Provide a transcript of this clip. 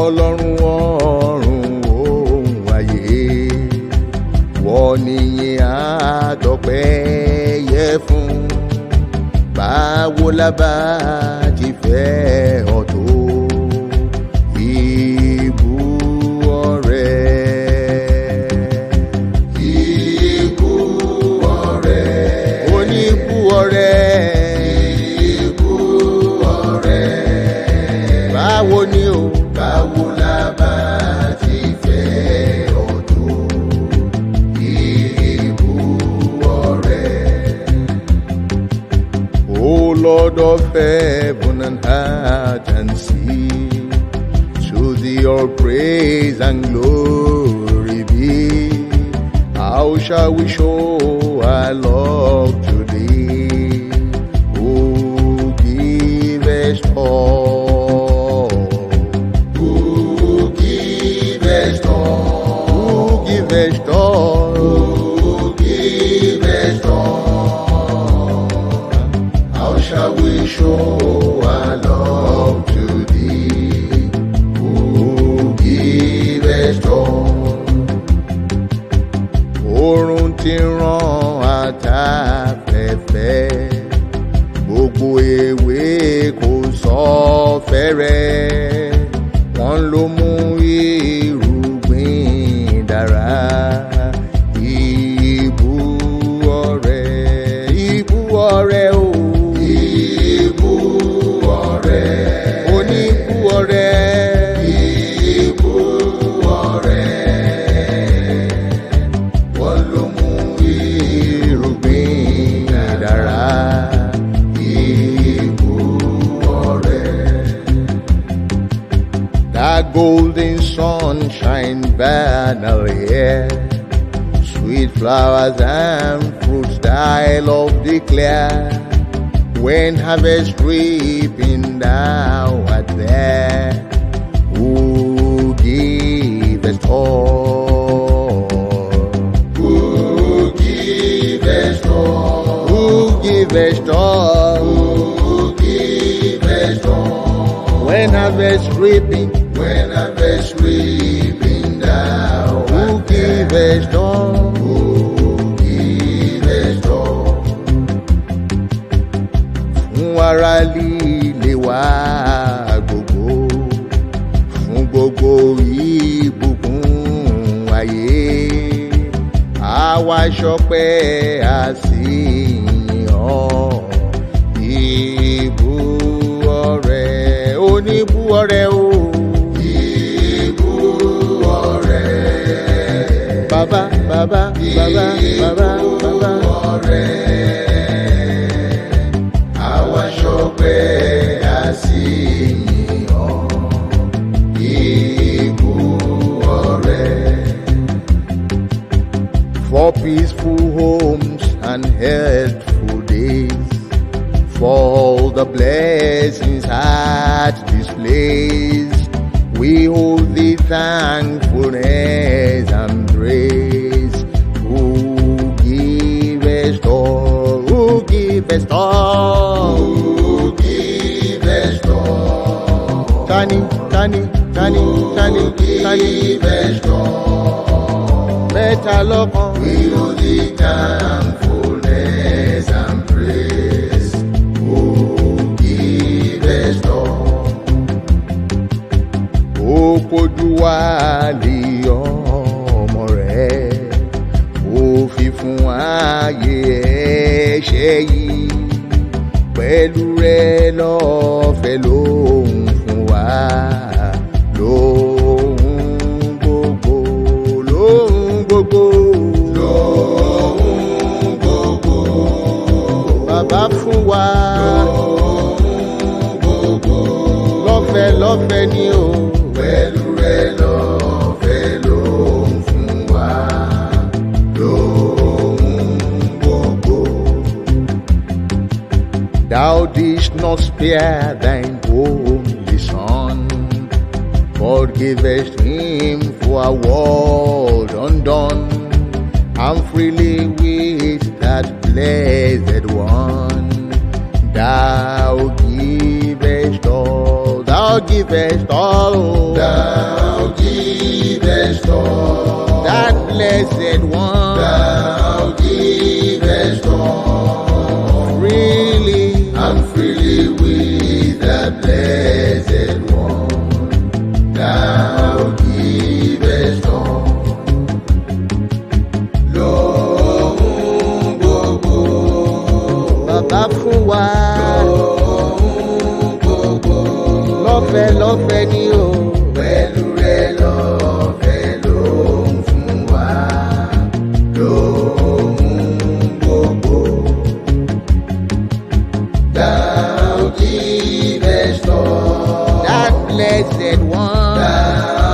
Ọlọ́run ọ̀run ohun ayé, wọ́n níyìn àtọpẹ́ yẹ fún. Báwo la bá ti fẹ́ ọ tó, ìbú ọ̀rẹ́, ìbú ọ̀rẹ́, oníbú ọ̀rẹ́, ìbú ọ̀rẹ́. Báwo ni o, báwo la bá ti fẹ́ ọ tó, ìbú ọ̀rẹ́. O Lord of heaven and earth and sea, to thee all praise and glory be. How shall we show our love to thee, who givest all, who givest all, who givest all, who givest all. How shall we show our love to thee, who givest all? Òrun ti ràn àtàfẹ́fẹ́, gbogbo eweko ṣọpẹ, wọ́n ló mú irugbin dara. Ibú ọ̀rẹ́, ibú ọ̀rẹ́ o, ibú ọ̀rẹ́, oníbú ọ̀rẹ́, ibú ọ̀rẹ́. Wọ́n ló mú irugbin dara. Ibú ọ̀rẹ́. That golden sunshine vernal air, sweet flowers and fruits thy love declare. When harvest reaping thou art there, who givest all, who givest all, who givest all, who givest all. When harvest reaping thou who givest all, who givest all. Fún ara lile wa gbogbo, fún gbogbo ibukun ayé, àwa ṣọpẹ àsìyìn ọ́. Ìbú ọ̀rẹ́, oníbú ọ̀rẹ́ o, ìbú ọ̀rẹ́. Bàbá, bàbá, bàbá, bàbá, bàbá ọ̀rẹ́. Àwa ṣọpẹ àsìyìn ọ́. Ìbú ọ̀rẹ́. For peaceful homes and healthful days, for all the blessings at this place, we hold thee thankfulness and praise. Who givest all, who givest all, who givest all. Tani, tani, tani, tani, tani, givest all. Better love, we hold thee thankfulness and praise. Who givest all. Ó kojú wa lè ọmọ rẹ̀, ó fi fún ayé ẹ̀ṣẹ̀ yìí, pẹ̀lú rẹ̀ lọ́fẹ̀ẹ́ lóhùn fún wa, lóhùn gbogbo, lóhùn gbogbo, lóhùn gbogbo. Bàbá fún wa lóhùn gbogbo, lọ́fẹ̀ẹ́ lọ́fẹ̀ẹ́ ni o, pẹ̀lú rẹ̀ lọ́fẹ̀ẹ́ lóhùn fún wa, lóhùn gbogbo. Thou didst not spare thine only Son, but givest him for a world undone, and freely with that blessed one, thou givest all, thou givest all. Thou givest all. That blessed one. Thou givest all. Freely I'm freely with the blessed one. Thou givest all. Lóhun gbogbo. bàbá fún wa. Lóhun gbogbo. Lọ́fẹ̀ẹ́ lọ́fẹ̀ẹ́ ni o. Pẹ̀lú rẹ̀ lọ́fẹ̀ẹ́ ló ń fún wa. Lóhun gbogbo. Thou givest all. That blessed one. Thou